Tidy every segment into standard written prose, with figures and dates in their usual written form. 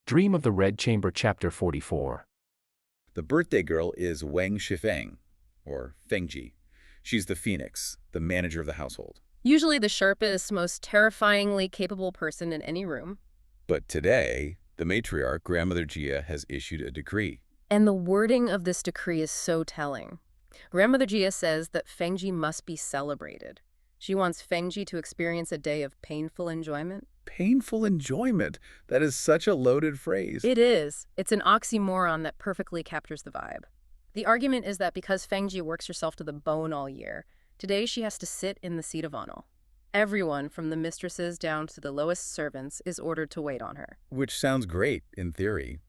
Dream of the Red Chamber Chapter 44. The birthday girl is Wang Shifeng, or Fengjie. She's the phoenix, the manager of the household. Usually the sharpest, most terrifyingly capable person in any room. But today, the matriarch, Grandmother Jia, has issued a decree. And the wording of this decree is so telling. Grandmother Jia says that Fengjie must be celebrated. She wants Fengjie to experience a day of painful enjoyment. Painful enjoyment. That is such a loaded phrase. It is. It's an oxymoron that perfectly captures the vibe. The argument is that because Fengjie works herself to the bone all year, today she has to sit in the seat of honor. Everyone, from the mistresses down to the lowest servants, is ordered to wait on her. Which sounds great in theory.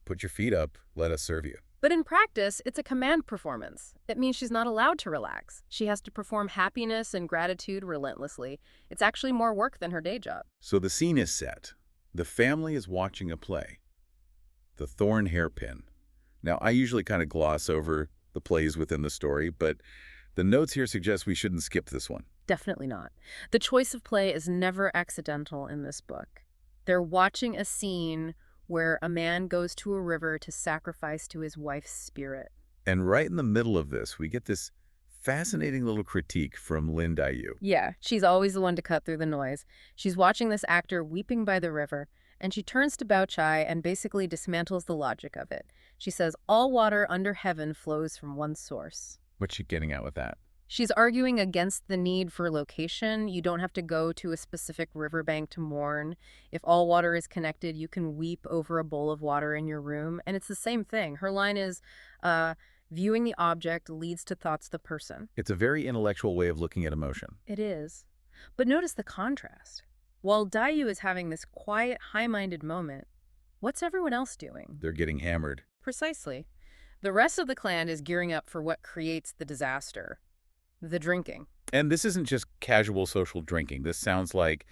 Put your feet up, let us serve you. But in practice, it's a command performance. It means she's not allowed to relax. She has to perform happiness and gratitude relentlessly. It's actually more work than her day job. So the scene is set. The family is watching a play. The Thorn Hairpin. Now, I usually kind of gloss over the plays within the story, but the notes here suggest we shouldn't skip this one. Definitely not. The choice of play is never accidental in this book. They're watching a scene where a man goes to a river to sacrifice to his wife's spirit. And right in the middle of this, we get this fascinating little critique from Lin Daiyu. Yeah, she's always the one to cut through the noise. She's watching this actor weeping by the river, and she turns to Bao Chai and basically dismantles the logic of it. She says, all water under heaven flows from one source. What's she getting at with that? She's arguing against the need for location. You don't have to go to a specific riverbank to mourn. If all water is connected, you can weep over a bowl of water in your room. And it's the same thing. Her line is, viewing the object leads to thoughts of the person. It's a very intellectual way of looking at emotion. It is. But notice the contrast. While Daiyu is having this quiet, high-minded moment, what's everyone else doing? They're getting hammered. Precisely. The rest of the clan is gearing up for what creates the disaster. The drinking. And this isn't just casual social drinking. This sounds like,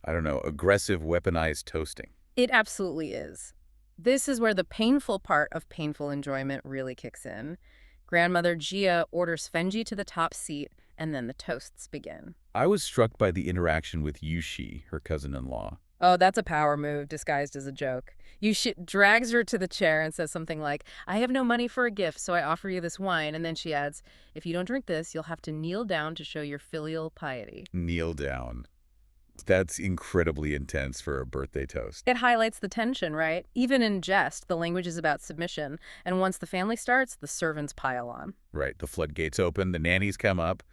I don't know, aggressive, weaponized toasting. It absolutely is. This is where the painful part of painful enjoyment really kicks in. Grandmother Jia orders Fengjie to the top seat, and then the toasts begin. I was struck by the interaction with Yushi, her cousin-in-law. Oh, that's a power move disguised as a joke. Yushi drags her to the chair and says something like, I have no money for a gift, so I offer you this wine. And then she adds, if you don't drink this, you'll have to kneel down to show your filial piety. Kneel down. That's incredibly intense for a birthday toast. It highlights the tension, right? Even in jest, the language is about submission. And once the family starts, the servants pile on. Right. The floodgates open, the nannies come up,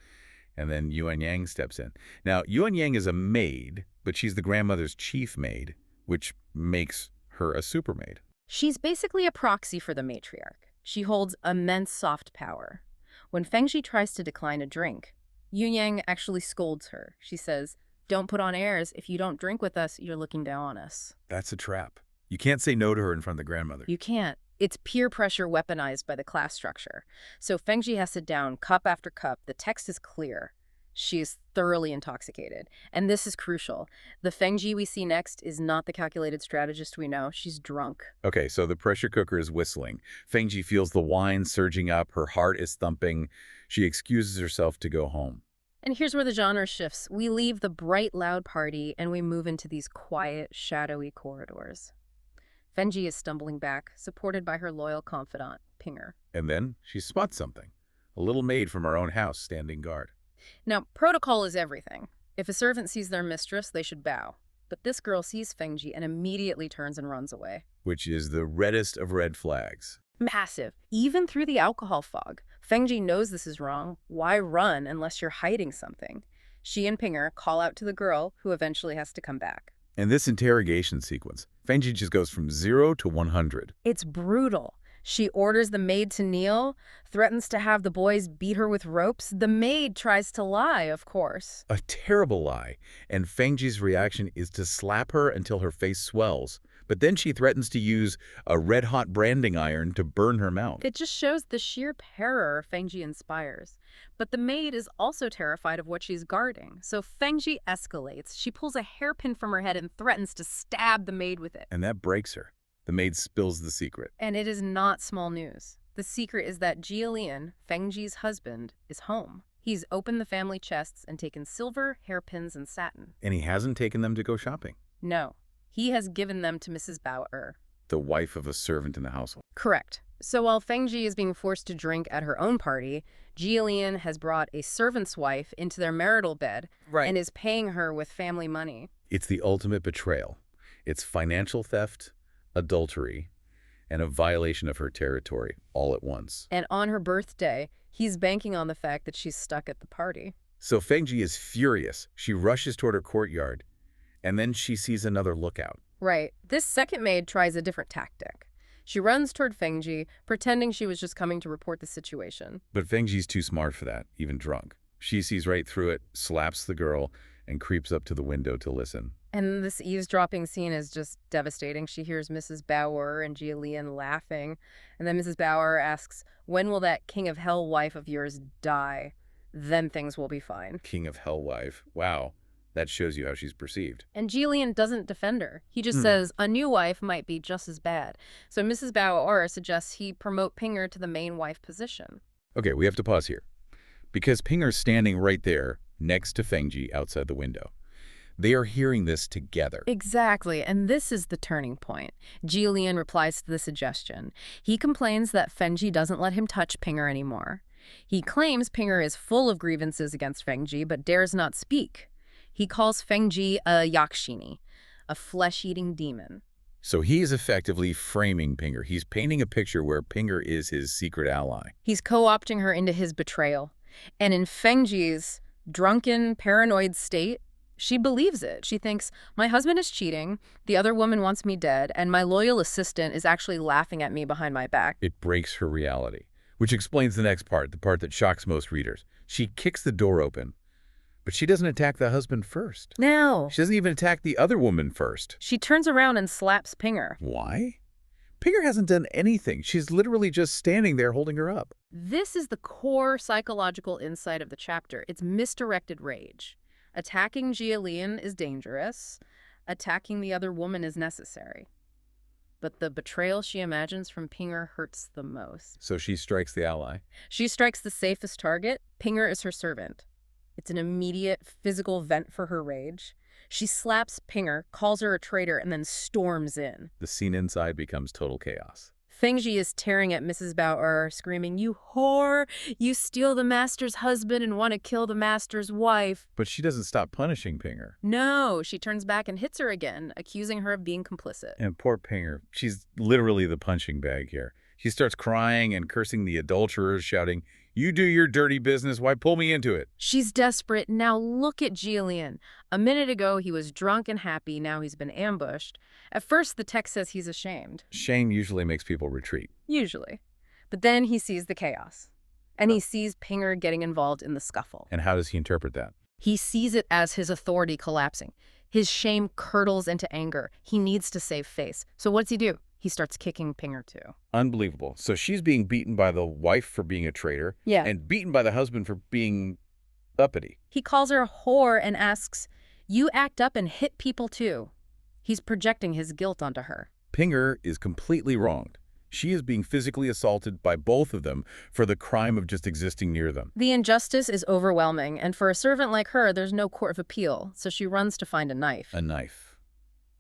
and then Yuan Yang steps in. Now, Yuan Yang is a maid, but she's the grandmother's chief maid, which makes her a supermaid. She's basically a proxy for the matriarch. She holds immense soft power. When Fengjie tries to decline a drink, Yuan Yang actually scolds her. She says, don't put on airs. If you don't drink with us, you're looking down on us. That's a trap. You can't say no to her in front of the grandmother. You can't. It's peer pressure weaponized by the class structure. So Fengjie has to down cup after cup. The text is clear. She is thoroughly intoxicated. And this is crucial. The Fengjie we see next is not the calculated strategist we know. She's drunk. Okay, so the pressure cooker is whistling. Fengjie feels the wine surging up. Her heart is thumping. She excuses herself to go home. And here's where the genre shifts. We leave the bright, loud party, and we move into these quiet, shadowy corridors. Fengjie is stumbling back, supported by her loyal confidant, Pinger. And then she spots something. A little maid from her own house standing guard. Now, protocol is everything. If a servant sees their mistress, they should bow. But this girl sees Fengjie and immediately turns and runs away. Which is the reddest of red flags. Massive. Even through the alcohol fog. Fengjie knows this is wrong. Why run unless you're hiding something? She and Pinger call out to the girl, who eventually has to come back. And this interrogation sequence, Fengjie just goes from 0 to 100. It's brutal. She orders the maid to kneel, threatens to have the boys beat her with ropes. The maid tries to lie, of course. A terrible lie. And Fengjie's reaction is to slap her until her face swells. But then she threatens to use a red-hot branding iron to burn her mouth. It just shows the sheer terror Fengjie inspires. But the maid is also terrified of what she's guarding. So Fengjie escalates. She pulls a hairpin from her head and threatens to stab the maid with it. And that breaks her. The maid spills the secret. And it is not small news. The secret is that Jia Lian, Fengjie's husband, is home. He's opened the family chests and taken silver, hairpins, and satin. And he hasn't taken them to go shopping. No. He has given them to Mrs. Bauer. The wife of a servant in the household. Correct. So while Fengjie is being forced to drink at her own party, Jillian has brought a servant's wife into their marital bed and is paying her with family money. It's the ultimate betrayal. It's financial theft, adultery, and a violation of her territory all at once. And on her birthday, he's banking on the fact that she's stuck at the party. So Fengjie is furious. She rushes toward her courtyard, and then she sees another lookout. Right. This second maid tries a different tactic. She runs toward Fengjie, pretending she was just coming to report the situation. But Fengjie's too smart for that, even drunk. She sees right through it, slaps the girl, and creeps up to the window to listen. And this eavesdropping scene is just devastating. She hears Mrs. Bauer and Jillian laughing. And then Mrs. Bauer asks, "When will that king of hell wife of yours die? Then things will be fine." King of hell wife. Wow. That shows you how she's perceived. And Jillian doesn't defend her. He just says a new wife might be just as bad. So Mrs. Bauer suggests he promote Pinger to the main wife position. Okay, we have to pause here. Because Pinger's standing right there, next to Fengjie outside the window. They are hearing this together. Exactly, and this is the turning point. Jillian replies to the suggestion. He complains that Fengjie doesn't let him touch Pinger anymore. He claims Pinger is full of grievances against Fengjie, but dares not speak. He calls Fengjie a yakshini, a flesh-eating demon. So he is effectively framing Pinger. He's painting a picture where Pinger is his secret ally. He's co-opting her into his betrayal. And in Fengjie's drunken, paranoid state, she believes it. She thinks, my husband is cheating, the other woman wants me dead, and my loyal assistant is actually laughing at me behind my back. It breaks her reality, which explains the next part, the part that shocks most readers. She kicks the door open, but she doesn't attack the husband first. No. She doesn't even attack the other woman first. She turns around and slaps Pinger. Why? Pinger hasn't done anything. She's literally just standing there holding her up. This is the core psychological insight of the chapter. It's misdirected rage. Attacking Jillian is dangerous. Attacking the other woman is necessary. But the betrayal she imagines from Pinger hurts the most. So she strikes the ally. She strikes the safest target. Pinger is her servant. It's an immediate physical vent for her rage. She slaps Pinger, calls her a traitor, and then storms in. The scene inside becomes total chaos. Fengjie is tearing at Mrs. Bauer, screaming, "You whore! You steal the master's husband and want to kill the master's wife." But she doesn't stop punishing Pinger. No, she turns back and hits her again, accusing her of being complicit. And poor Pinger, she's literally the punching bag here. She starts crying and cursing the adulterers, shouting, "You do your dirty business, why pull me into it?" She's desperate. Now look at Jillian. A minute ago, he was drunk and happy. Now he's been ambushed. At first, the text says he's ashamed. Shame usually makes people retreat. Usually. But then he sees the chaos. And he sees Pinger getting involved in the scuffle. And how does he interpret that? He sees it as his authority collapsing. His shame curdles into anger. He needs to save face. So what does he do? He starts kicking Pinger too. Unbelievable. So she's being beaten by the wife for being a traitor. Yeah. And beaten by the husband for being uppity. He calls her a whore and asks, "You act up and hit people too." He's projecting his guilt onto her. Pinger is completely wronged. She is being physically assaulted by both of them for the crime of just existing near them. The injustice is overwhelming, and for a servant like her, there's no court of appeal, so she runs to find a knife. A knife.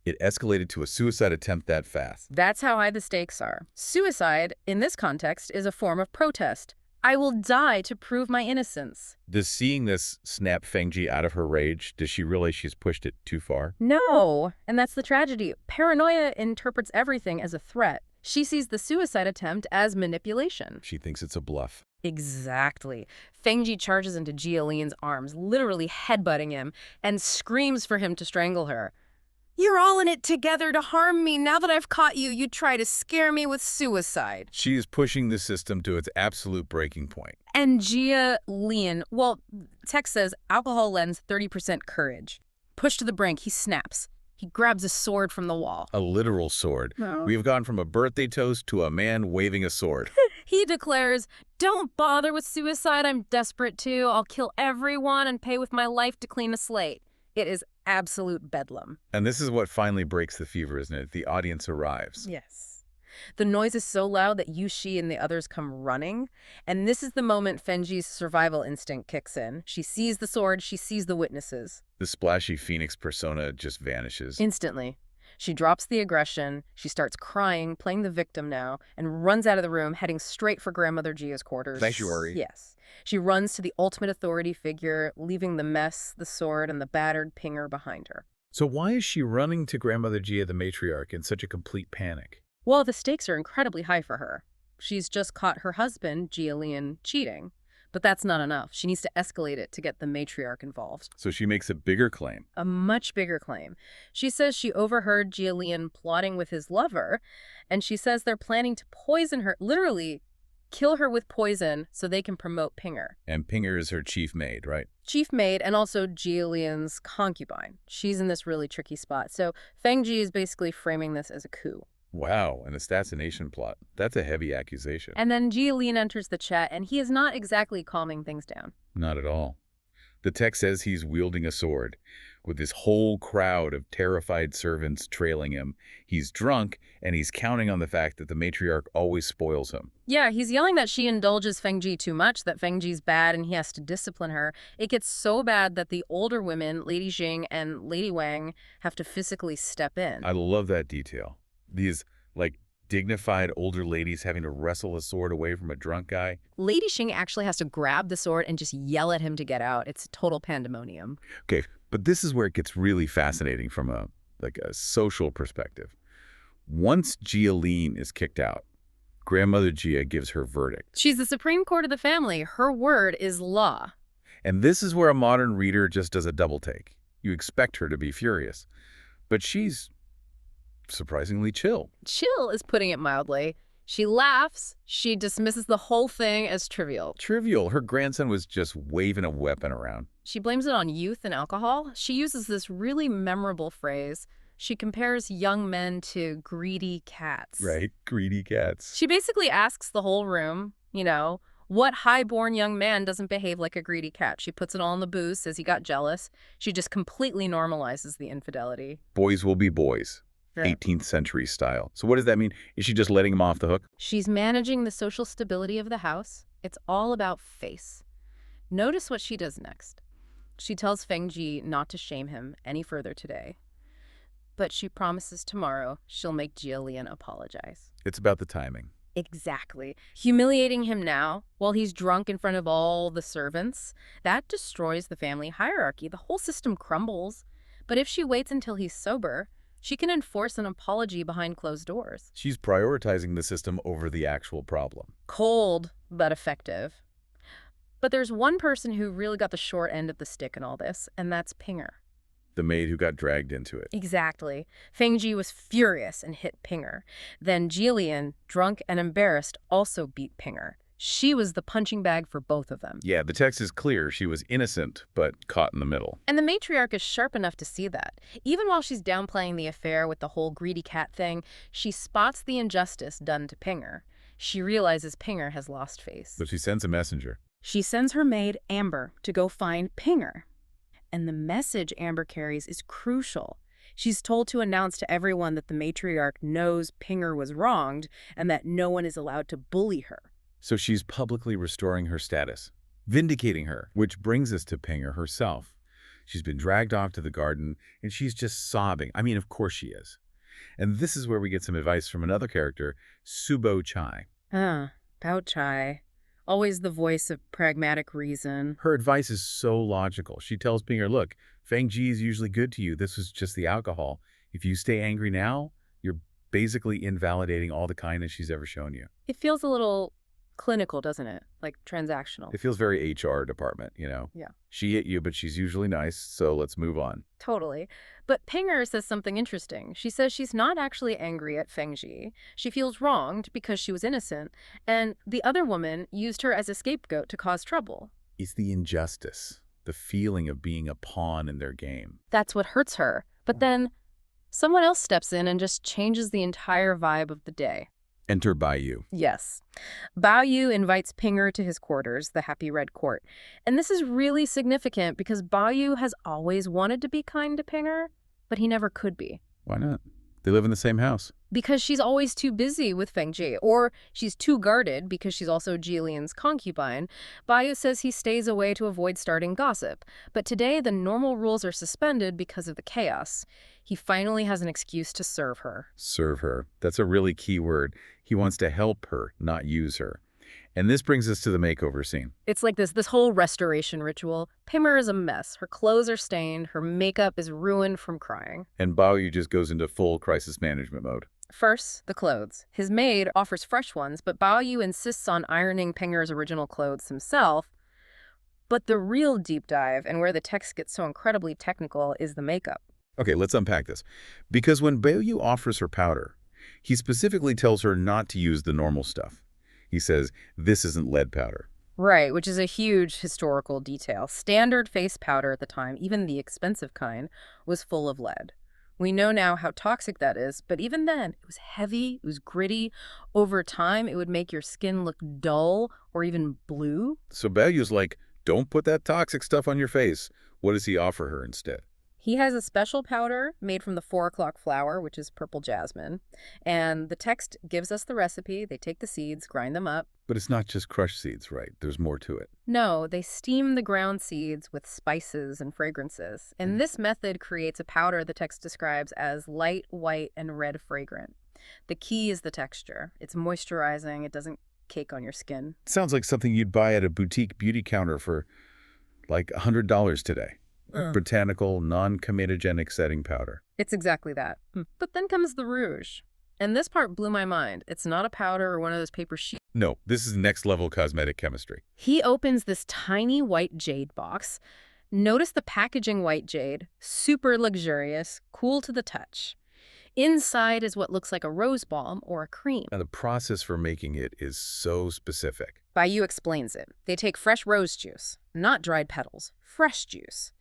It escalated to a suicide attempt that fast. That's how high the stakes are. Suicide, in this context, is a form of protest. I will die to prove my innocence. Does seeing this snap Fengjie out of her rage? Does she realize she's pushed it too far? No, and that's the tragedy. Paranoia interprets everything as a threat. She sees the suicide attempt as manipulation. She thinks it's a bluff. Exactly. Fengjie charges into Jillian's arms, literally headbutting him, and screams for him to strangle her. "You're all in it together to harm me. Now that I've caught you, you try to scare me with suicide." She is pushing the system to its absolute breaking point. And Jillian, well, text says alcohol lends 30% courage. Pushed to the brink, he snaps. He grabs a sword from the wall. A literal sword. No. We have gone from a birthday toast to a man waving a sword. He declares, "Don't bother with suicide. I'm desperate too. I'll kill everyone and pay with my life to clean a slate." It is absolute bedlam. And this is what finally breaks the fever, isn't it? The audience arrives. Yes. The noise is so loud that Yushi and the others come running. And this is the moment Fengjie's survival instinct kicks in. She sees the sword. She sees the witnesses. The splashy phoenix persona just vanishes. Instantly. She drops the aggression, she starts crying, playing the victim now, and runs out of the room, heading straight for Grandmother Gia's quarters. Sanctuary. Yes. She runs to the ultimate authority figure, leaving the mess, the sword, and the battered Pinger behind her. So why is she running to Grandmother Gia the matriarch in such a complete panic? Well, the stakes are incredibly high for her. She's just caught her husband, Gia cheating. But that's not enough. She needs to escalate it to get the matriarch involved. So she makes a bigger claim. A much bigger claim. She says she overheard Gia plotting with his lover, and she says they're planning to poison her, literally kill her with poison so they can promote Pinger. And Pinger is her chief maid, right? Chief maid and also Gia concubine. She's in this really tricky spot. So Fengjie is basically framing this as a coup. Wow, an assassination plot. That's a heavy accusation. And then Gia enters the chat, and he is not exactly calming things down. Not at all. The text says he's wielding a sword, with this whole crowd of terrified servants trailing him. He's drunk, and he's counting on the fact that the matriarch always spoils him. Yeah, he's yelling that she indulges Fengjie too much, that Fengjie's bad and he has to discipline her. It gets so bad that the older women, Lady Jing and Lady Wang, have to physically step in. I love that detail. These, dignified older ladies having to wrestle a sword away from a drunk guy. Lady Xing actually has to grab the sword and just yell at him to get out. It's total pandemonium. Okay, but this is where it gets really fascinating from a social perspective. Once Gia is kicked out, Grandmother Gia gives her verdict. She's the Supreme Court of the family. Her word is law. And this is where a modern reader just does a double take. You expect her to be furious, but she's surprisingly chill. Chill is putting it mildly. She laughs. She dismisses the whole thing as trivial. Trivial. Her grandson was just waving a weapon around. She blames it on youth and alcohol. She uses this really memorable phrase. She compares young men to greedy cats. Right, greedy cats. She basically asks the whole room, what high-born young man doesn't behave like a greedy cat? She puts it all in the booze, says he got jealous. She just completely normalizes the infidelity. Boys will be boys. 18th century style. So what does that mean? Is she just letting him off the hook? She's managing the social stability of the house. It's all about face. Notice what she does next. She tells Fengjie not to shame him any further today. But she promises tomorrow she'll make Gia apologize. It's about the timing. Exactly. Humiliating him now while he's drunk in front of all the servants, that destroys the family hierarchy. The whole system crumbles. But if she waits until he's sober, she can enforce an apology behind closed doors. She's prioritizing the system over the actual problem. Cold, but effective. But there's one person who really got the short end of the stick in all this, and that's Pinger. The maid who got dragged into it. Exactly. Fengjie was furious and hit Pinger. Then Jillian, drunk and embarrassed, also beat Pinger. She was the punching bag for both of them. Yeah, the text is clear. She was innocent, but caught in the middle. And the matriarch is sharp enough to see that. Even while she's downplaying the affair with the whole greedy cat thing, she spots the injustice done to Pinger. She realizes Pinger has lost face. So she sends a messenger. She sends her maid, Amber, to go find Pinger. And the message Amber carries is crucial. She's told to announce to everyone that the matriarch knows Pinger was wronged and that no one is allowed to bully her. So she's publicly restoring her status, vindicating her, which brings us to Pinger herself. She's been dragged off to the garden, and she's just sobbing. I mean, of course she is. And this is where we get some advice from another character, Subo Chai. Bao Chai. Always the voice of pragmatic reason. Her advice is so logical. She tells Pinger, look, Fengjie is usually good to you. This was just the alcohol. If you stay angry now, you're basically invalidating all the kindness she's ever shown you. It feels a little clinical, doesn't it? Like transactional. It feels very HR department, Yeah. She hit you, but she's usually nice, so let's move on. Totally. But Pinger says something interesting. She says she's not actually angry at Fengjie. She feels wronged because she was innocent, and the other woman used her as a scapegoat to cause trouble. It's the injustice, the feeling of being a pawn in their game. That's what hurts her. But then someone else steps in and just changes the entire vibe of the day. Enter Baiyu. Yes. Baiyu invites Pinger to his quarters, the Happy Red Court. And this is really significant because Baiyu has always wanted to be kind to Pinger, but he never could be. Why not? They live in the same house. because she's always too busy with Fengjie, or she's too guarded because she's also Jilian's concubine. Bayu says he stays away to avoid starting gossip. But today, the normal rules are suspended because of the chaos. He finally has an excuse to serve her. Serve her. That's a really key word. He wants to help her, not use her. And this brings us to the makeover scene. It's like this whole restoration ritual. Pimmer is a mess. Her clothes are stained. Her makeup is ruined from crying. And Baoyu just goes into full crisis management mode. First, the clothes. His maid offers fresh ones, but Baoyu insists on ironing Penger's original clothes himself. But the real deep dive, and where the text gets so incredibly technical, is the makeup. Okay, let's unpack this. Because when Baoyu offers her powder, he specifically tells her not to use the normal stuff. He says, this isn't lead powder. Right, which is a huge historical detail. Standard face powder at the time, even the expensive kind, was full of lead. We know now how toxic that is, but even then, it was heavy, it was gritty. Over time, it would make your skin look dull or even blue. So Baoyu's like, don't put that toxic stuff on your face. What does he offer her instead? He has a special powder made from the 4 o'clock flower, which is purple jasmine. And the text gives us the recipe. They take the seeds, grind them up. But it's not just crushed seeds, right? There's more to it. No, they steam the ground seeds with spices and fragrances. And this method creates a powder the text describes as light, white, and red fragrant. The key is the texture. It's moisturizing. It doesn't cake on your skin. Sounds like something you'd buy at a boutique beauty counter for like $100 today. Botanical, non-comedogenic setting powder. It's exactly that. But then comes the rouge. And this part blew my mind. It's not a powder or one of those paper sheets. No, this is next-level cosmetic chemistry. He opens this tiny white jade box. Notice the packaging: white jade, super luxurious, cool to the touch. Inside is what looks like a rose balm or a cream. And the process for making it is so specific. Bayu explains it. They take fresh rose juice, not dried petals, fresh juice.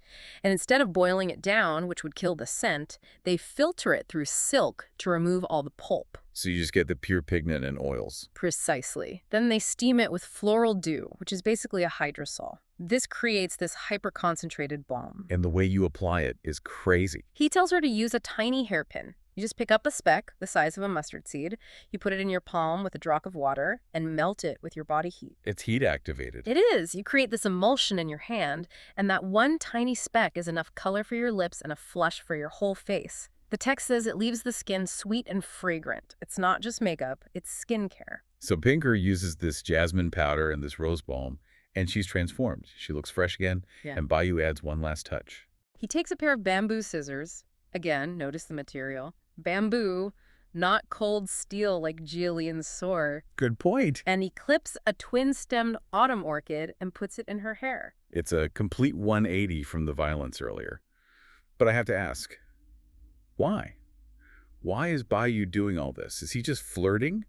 And instead of boiling it down, which would kill the scent, they filter it through silk to remove all the pulp. So you just get the pure pigment and oils. Precisely. Then they steam it with floral dew, which is basically a hydrosol. This creates this hyper-concentrated balm. And the way you apply it is crazy. He tells her to use a tiny hairpin. You just pick up a speck the size of a mustard seed, you put it in your palm with a drop of water, and melt it with your body heat. It's heat activated. It is. You create this emulsion in your hand, and that one tiny speck is enough color for your lips and a flush for your whole face. The text says it leaves the skin sweet and fragrant. It's not just makeup, it's skincare. So Pinker uses this jasmine powder and this rose balm, and she's transformed. She looks fresh again, and Bayu adds one last touch. He takes a pair of bamboo scissors. Again, notice the material. Bamboo, not cold steel like Jillian's sword. Good point. And he clips a twin-stemmed autumn orchid and puts it in her hair. It's a complete 180 from the violence earlier. But I have to ask, why? Why is Bayu doing all this? Is he just flirting?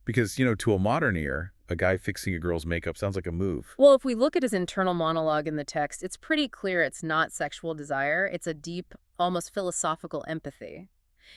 Because, to a modern ear, a guy fixing a girl's makeup sounds like a move. Well, if we look at his internal monologue in the text, it's pretty clear it's not sexual desire. It's a deep, almost philosophical empathy.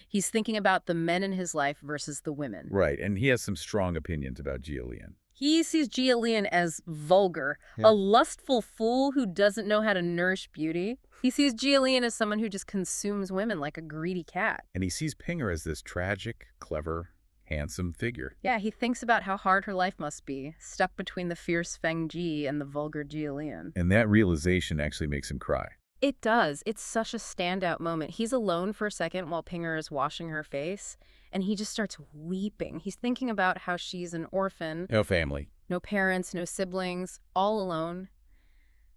He's thinking about the men in his life versus the women. Right, and he has some strong opinions about Jilian. He sees Jilian as vulgar, a lustful fool who doesn't know how to nourish beauty. He sees Jilian as someone who just consumes women like a greedy cat. And he sees Pinger as this tragic, clever, handsome figure. Yeah, he thinks about how hard her life must be, stuck between the fierce Fengjie and the vulgar Jilian. And that realization actually makes him cry. It does. It's such a standout moment. He's alone for a second while Pinger is washing her face, and he just starts weeping. He's thinking about how she's an orphan. No family. No parents, no siblings, all alone.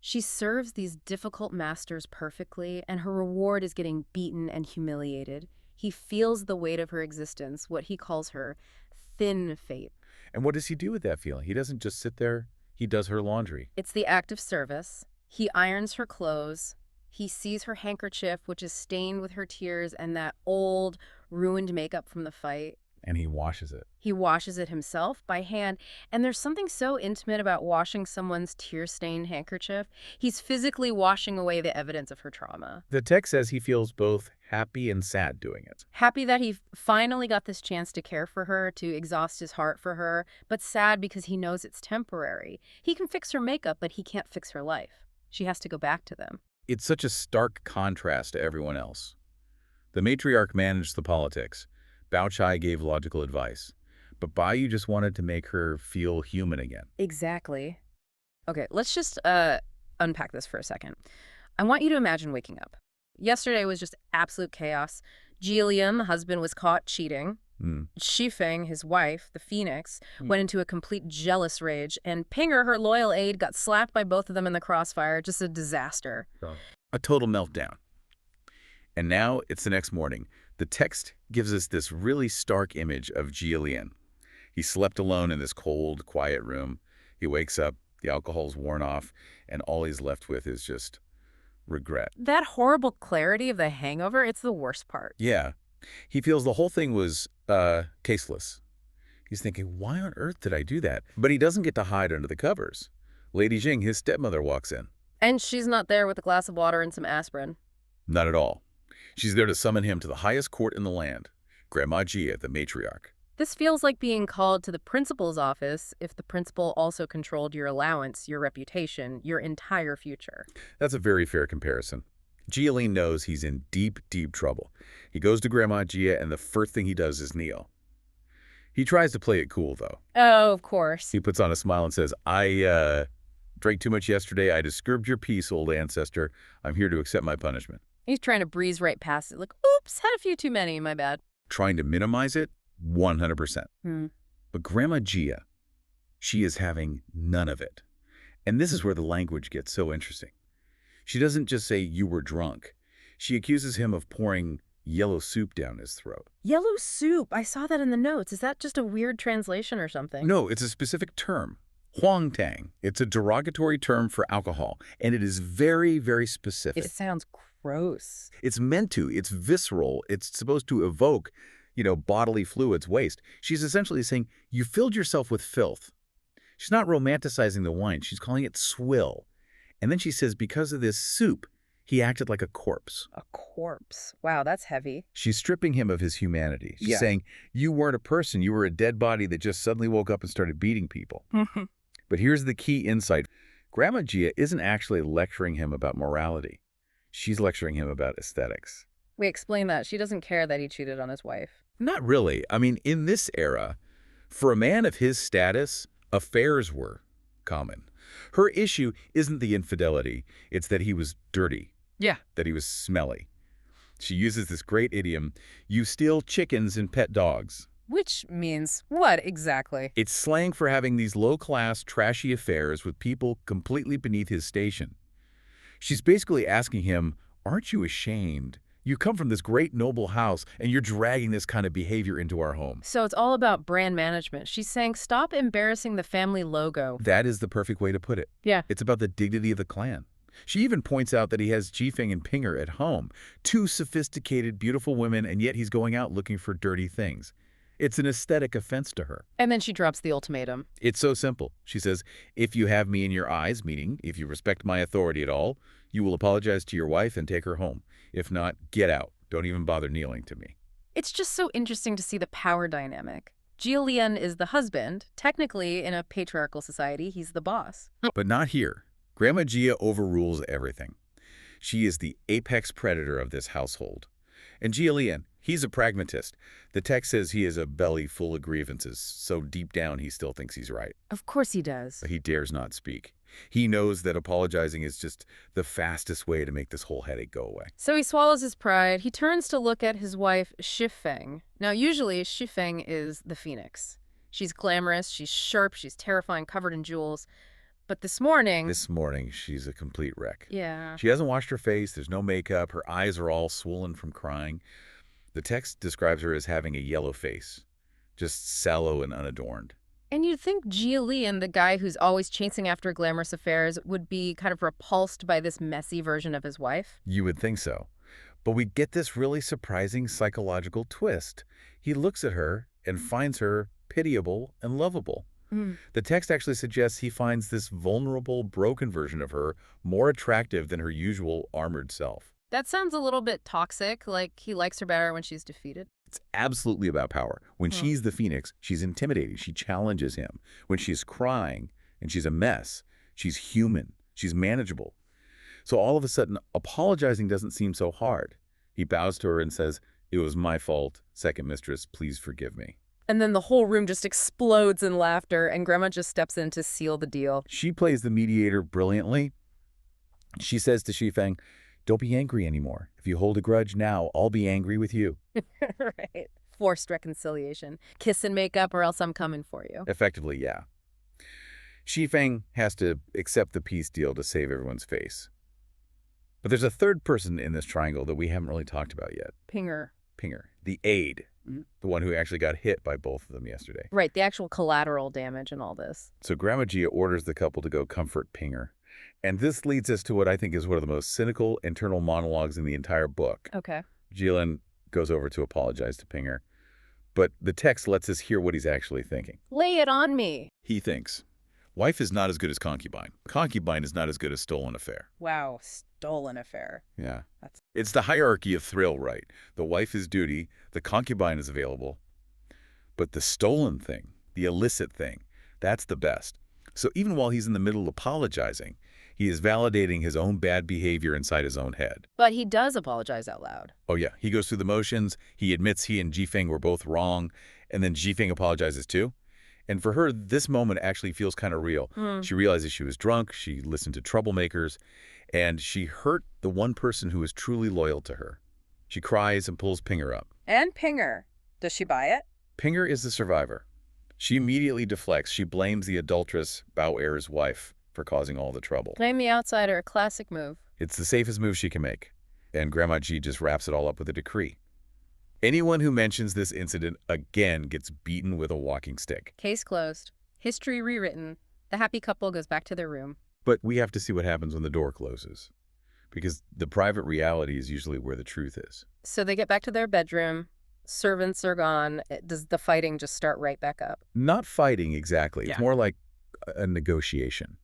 She serves these difficult masters perfectly, and her reward is getting beaten and humiliated. He feels the weight of her existence, what he calls her thin fate. And what does he do with that feeling? He doesn't just sit there. He does her laundry. It's the act of service. He irons her clothes. He sees her handkerchief, which is stained with her tears and that old, ruined makeup from the fight. And he washes it. He washes it himself by hand. And there's something so intimate about washing someone's tear-stained handkerchief. He's physically washing away the evidence of her trauma. The text says he feels both happy and sad doing it. Happy that he finally got this chance to care for her, to exhaust his heart for her, but sad because he knows it's temporary. He can fix her makeup, but he can't fix her life. She has to go back to them. It's such a stark contrast to everyone else. The matriarch managed the politics. Bao Chai gave logical advice, but Bai Yu just wanted to make her feel human again. Exactly. Okay, let's just unpack this for a second. I want you to imagine waking up. Yesterday was just absolute chaos. Jilian, the husband, was caught cheating. Shifeng, his wife, the Phoenix, went into a complete jealous rage. And Pinger, her loyal aide, got slapped by both of them in the crossfire. Just a disaster. A total meltdown. And now it's the next morning. The text gives us this really stark image of Jilian. He slept alone in this cold, quiet room. He wakes up, the alcohol's worn off, and all he's left with is just regret. That horrible clarity of the hangover, it's the worst part. Yeah. He feels the whole thing was caseless. He's thinking, why on earth did I do that? But he doesn't get to hide under the covers. Lady Jing, his stepmother, walks in. And she's not there with a glass of water and some aspirin. Not at all. She's there to summon him to the highest court in the land, Grandma Jia, the matriarch. This feels like being called to the principal's office if the principal also controlled your allowance, your reputation, your entire future. That's a very fair comparison. Jia knows he's in deep, deep trouble. He goes to Grandma Jia, and the first thing he does is kneel. He tries to play it cool, though. Oh, of course. He puts on a smile and says, I drank too much yesterday. I disturbed your peace, old ancestor. I'm here to accept my punishment. He's trying to breeze right past it, like, oops, had a few too many, my bad. Trying to minimize it? 100%. But Grandma Jia, she is having none of it. And this is where the language gets so interesting. She doesn't just say, you were drunk. She accuses him of pouring yellow soup down his throat. Yellow soup. I saw that in the notes. Is that just a weird translation or something? No, it's a specific term. Huang Tang. It's a derogatory term for alcohol, and it is very, very specific. It sounds gross. It's meant to. It's visceral. It's supposed to evoke, bodily fluids, waste. She's essentially saying, you filled yourself with filth. She's not romanticizing the wine. She's calling it swill. And then she says, because of this soup, he acted like a corpse. A corpse. Wow, that's heavy. She's stripping him of his humanity. She's saying, you weren't a person. You were a dead body that just suddenly woke up and started beating people. But here's the key insight. Grandma Jia isn't actually lecturing him about morality. She's lecturing him about aesthetics. Wait, explain that. She doesn't care that he cheated on his wife. Not really. I mean, in this era, for a man of his status, affairs were common. Her issue isn't the infidelity. It's that he was dirty. Yeah. That he was smelly. She uses this great idiom, you steal chickens and pet dogs. Which means what exactly? It's slang for having these low-class, trashy affairs with people completely beneath his station. She's basically asking him, aren't you ashamed? You come from this great noble house, and you're dragging this kind of behavior into our home. So it's all about brand management. She's saying, stop embarrassing the family logo. That is the perfect way to put it. Yeah. It's about the dignity of the clan. She even points out that he has Jifeng and Pinger at home. Two sophisticated, beautiful women, and yet he's going out looking for dirty things. It's an aesthetic offense to her. And then she drops the ultimatum. It's so simple. She says, if you have me in your eyes, meaning if you respect my authority at all, you will apologize to your wife and take her home. If not, get out. Don't even bother kneeling to me. It's just so interesting to see the power dynamic. Jilian is the husband. Technically, in a patriarchal society, he's the boss. But not here. Grandma Jia overrules everything. She is the apex predator of this household. And Jilian, he's a pragmatist. The text says he has a belly full of grievances, so deep down he still thinks he's right. Of course he does. But he dares not speak. He knows that apologizing is just the fastest way to make this whole headache go away. So he swallows his pride. He turns to look at his wife, Shifeng. Now, usually, Shifeng is the Phoenix. She's glamorous, she's sharp, she's terrifying, covered in jewels. But this morning, she's a complete wreck. Yeah. She hasn't washed her face, there's no makeup, her eyes are all swollen from crying. The text describes her as having a yellow face, just sallow and unadorned. And you'd think Jilian, the guy who's always chasing after glamorous affairs, would be kind of repulsed by this messy version of his wife. You would think so. But we get this really surprising psychological twist. He looks at her and finds her pitiable and lovable. The text actually suggests he finds this vulnerable, broken version of her more attractive than her usual armored self. That sounds a little bit toxic, like he likes her better when she's defeated. It's absolutely about power. When she's the Phoenix, she's intimidating. She challenges him. When she's crying and she's a mess, she's human. She's manageable. So all of a sudden, apologizing doesn't seem so hard. He bows to her and says, It was my fault. Second mistress, please forgive me. And then the whole room just explodes in laughter, and Grandma just steps in to seal the deal. She plays the mediator brilliantly. She says to Shifeng, don't be angry anymore. If you hold a grudge now, I'll be angry with you. Right. Forced reconciliation. Kiss and make up or else I'm coming for you. Effectively, yeah. Shifeng has to accept the peace deal to save everyone's face. But there's a third person in this triangle that we haven't really talked about yet. Pinger. Pinger, the aide, the one who actually got hit by both of them yesterday. Right, the actual collateral damage in all this. So Grandma Gia orders the couple to go comfort Pinger. And this leads us to what I think is one of the most cynical internal monologues in the entire book. Okay. Jilin goes over to apologize to Pinger, but the text lets us hear what he's actually thinking. Lay it on me. He thinks, wife is not as good as concubine. Concubine is not as good as stolen affair. Wow, stolen affair. Yeah. It's the hierarchy of thrill, right? The wife is duty, the concubine is available. But the stolen thing, the illicit thing, that's the best. So even while he's in the middle of apologizing, he is validating his own bad behavior inside his own head. But he does apologize out loud. Oh yeah, he goes through the motions, he admits he and Jifeng were both wrong, and then Jifeng apologizes too. And for her, this moment actually feels kind of real. She realizes she was drunk, she listened to troublemakers, and she hurt the one person who was truly loyal to her. She cries and pulls Pinger up. And Pinger. Does she buy it? Pinger is the survivor. She immediately deflects. She blames the adulteress Bao Er's wife for causing all the trouble. Blame the outsider, a classic move. It's the safest move she can make. And Grandma G just wraps it all up with a decree. Anyone who mentions this incident again gets beaten with a walking stick. Case closed. History rewritten. The happy couple goes back to their room. But we have to see what happens when the door closes, because the private reality is usually where the truth is. So they get back to their bedroom. Servants are gone. Does the fighting just start right back up? Not fighting exactly. Yeah. It's more like a negotiation.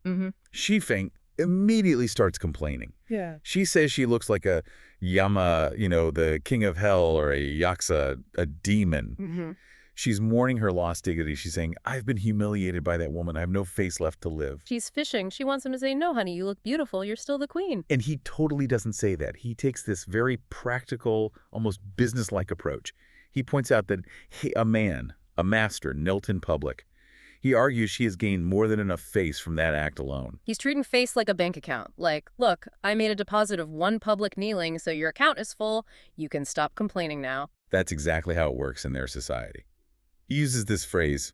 Shifeng immediately starts complaining. Yeah. She says she looks like a Yama, the king of hell, or a Yaksa, a demon. She's mourning her lost dignity. She's saying, I've been humiliated by that woman. I have no face left to live. She's fishing. She wants him to say, no, honey, you look beautiful. You're still the queen. And he totally doesn't say that. He takes this very practical, almost business-like approach. He points out that a man, a master, knelt in public. He argues she has gained more than enough face from that act alone. He's treating face like a bank account. Like, look, I made a deposit of 1 public kneeling, so your account is full. You can stop complaining now. That's exactly how it works in their society. He uses this phrase,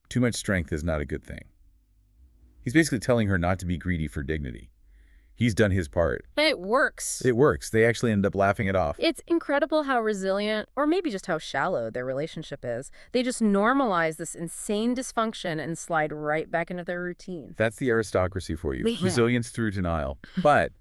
too much strength is not a good thing. He's basically telling her not to be greedy for dignity. He's done his part. It works. It works. They actually end up laughing it off. It's incredible how resilient, or maybe just how shallow, their relationship is. They just normalize this insane dysfunction and slide right back into their routine. That's the aristocracy for you. Yeah. Resilience through denial. But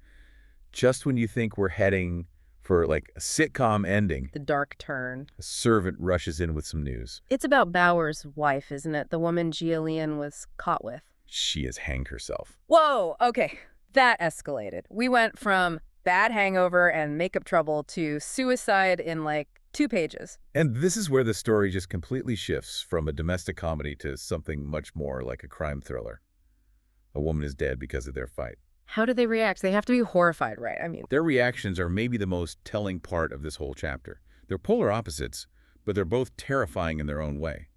just when you think we're heading for like a sitcom ending, The dark turn. a servant rushes in with some news. It's about Bauer's wife, isn't it? The woman Jialian was caught with. She has hanged herself. Whoa, okay. That escalated. We went from bad hangover and makeup trouble to suicide in like 2 pages. And this is where the story just completely shifts from a domestic comedy to something much more like a crime thriller. A woman is dead because of their fight. How do they react? They have to be horrified, right? I mean, Their reactions are maybe the most telling part of this whole chapter. They're polar opposites, but they're both terrifying in their own way.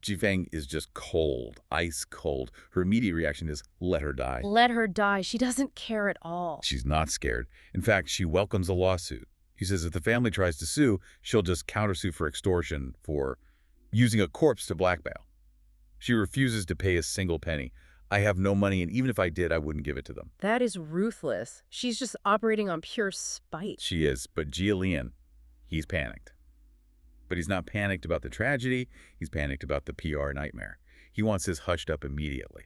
Jifeng is just cold, ice cold. Her immediate reaction is, let her die. let her die. She doesn't care at all. She's not scared. In fact, she welcomes a lawsuit. He says if the family tries to sue, she'll just countersue for extortion for using a corpse to blackmail. She refuses to pay a single penny. I have no money, and even if I did, I wouldn't give it to them. That is ruthless. She's just operating on pure spite. She is, but Jialian, he's panicked. But he's not panicked about the tragedy. He's panicked about the PR nightmare. He wants this hushed up immediately.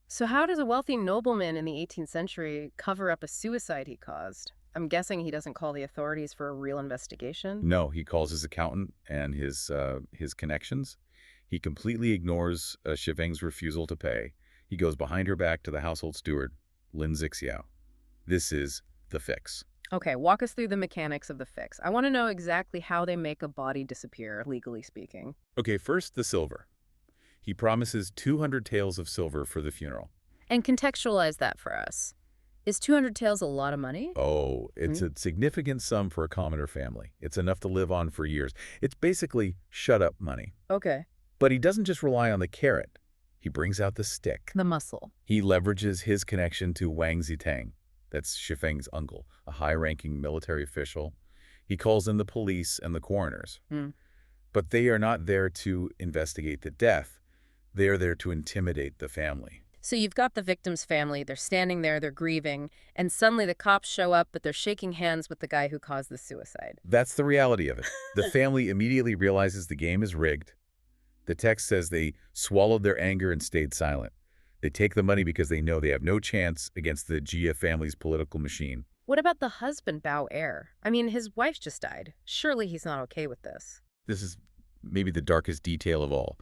So how does a wealthy nobleman in the 18th century cover up a suicide he caused? I'm guessing he doesn't call the authorities for a real investigation? No, he calls his accountant and his connections. He completely ignores Shifeng's refusal to pay. He goes behind her back to the household steward, Lin Zixiao. This is the fix. Okay, walk us through the mechanics of the fix. I want to know exactly how they make a body disappear, legally speaking. Okay, first the silver. He promises 200 taels of silver for the funeral. And contextualize that for us. Is 200 taels a lot of money? Oh, it's a significant sum for a commoner family. It's enough to live on for years. It's basically shut-up money. Okay. But he doesn't just rely on the carrot. He brings out the stick. The muscle. He leverages his connection to Wang Zitang. That's Shifeng's uncle, a high-ranking military official. He calls in the police and the coroners. But they are not there to investigate the death. They are there to intimidate the family. So you've got the victim's family, they're standing there, they're grieving, and suddenly the cops show up, but they're shaking hands with the guy who caused the suicide. That's the reality of it. The family immediately realizes the game is rigged. The text says they swallowed their anger and stayed silent. They take the money because they know they have no chance against the Jia family's political machine. What about the husband, Bao Er? I mean, his wife just died. Surely he's not okay with this. This is maybe the darkest detail of all.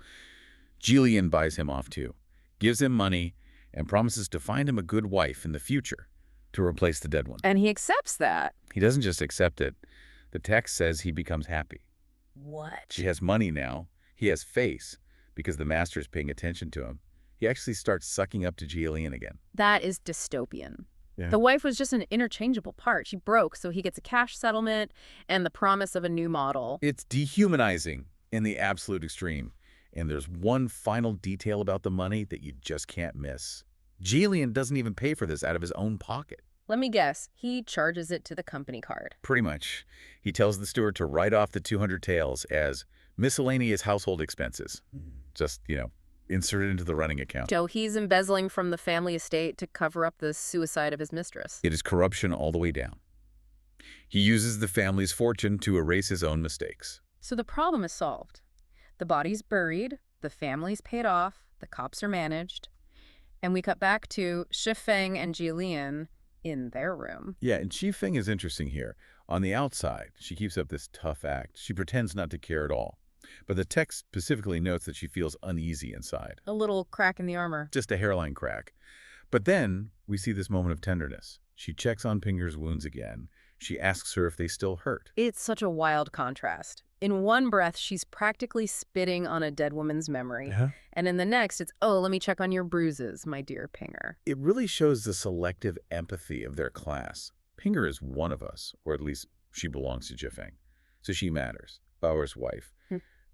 Jillian buys him off too, gives him money, and promises to find him a good wife in the future to replace the dead one. And he accepts that. He doesn't just accept it. The text says he becomes happy. What? She has money now. He has face because the master is paying attention to him. He actually starts sucking up to Jillian again. That is dystopian. Yeah. The wife was just an interchangeable part. She broke, so he gets a cash settlement and the promise of a new model. It's dehumanizing in the absolute extreme. And there's one final detail about the money that you just can't miss. Jillian doesn't even pay for this out of his own pocket. Let me guess. He charges it to the company card. Pretty much. He tells the steward to write off the 200 taels as miscellaneous household expenses. Just, insert it into the running account. So he's embezzling from the family estate to cover up the suicide of his mistress. It is corruption all the way down. He uses the family's fortune to erase his own mistakes. So the problem is solved. The body's buried, the family's paid off, the cops are managed, and we cut back to Shifeng and Jillian in their room. Yeah, and Shifeng is interesting here. On the outside, she keeps up this tough act. She pretends not to care at all. But the text specifically notes that she feels uneasy inside. A little crack in the armor. Just a hairline crack. But then we see this moment of tenderness. She checks on Pinger's wounds again. She asks her if they still hurt. It's such a wild contrast. In one breath, she's practically spitting on a dead woman's memory. Yeah. And in the next, it's, oh, let me check on your bruises, my dear Pinger. It really shows the selective empathy of their class. Pinger is one of us, or at least she belongs to Jifeng. So she matters. Bauer's wife.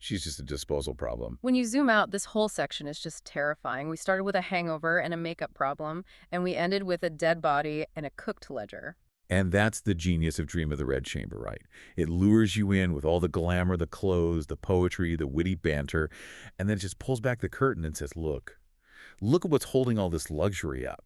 She's just a disposal problem. When you zoom out, this whole section is just terrifying. We started with a hangover and a makeup problem, and we ended with a dead body and a cooked ledger. And that's the genius of Dream of the Red Chamber, right? It lures you in with all the glamour, the clothes, the poetry, the witty banter, and then it just pulls back the curtain and says, look at what's holding all this luxury up.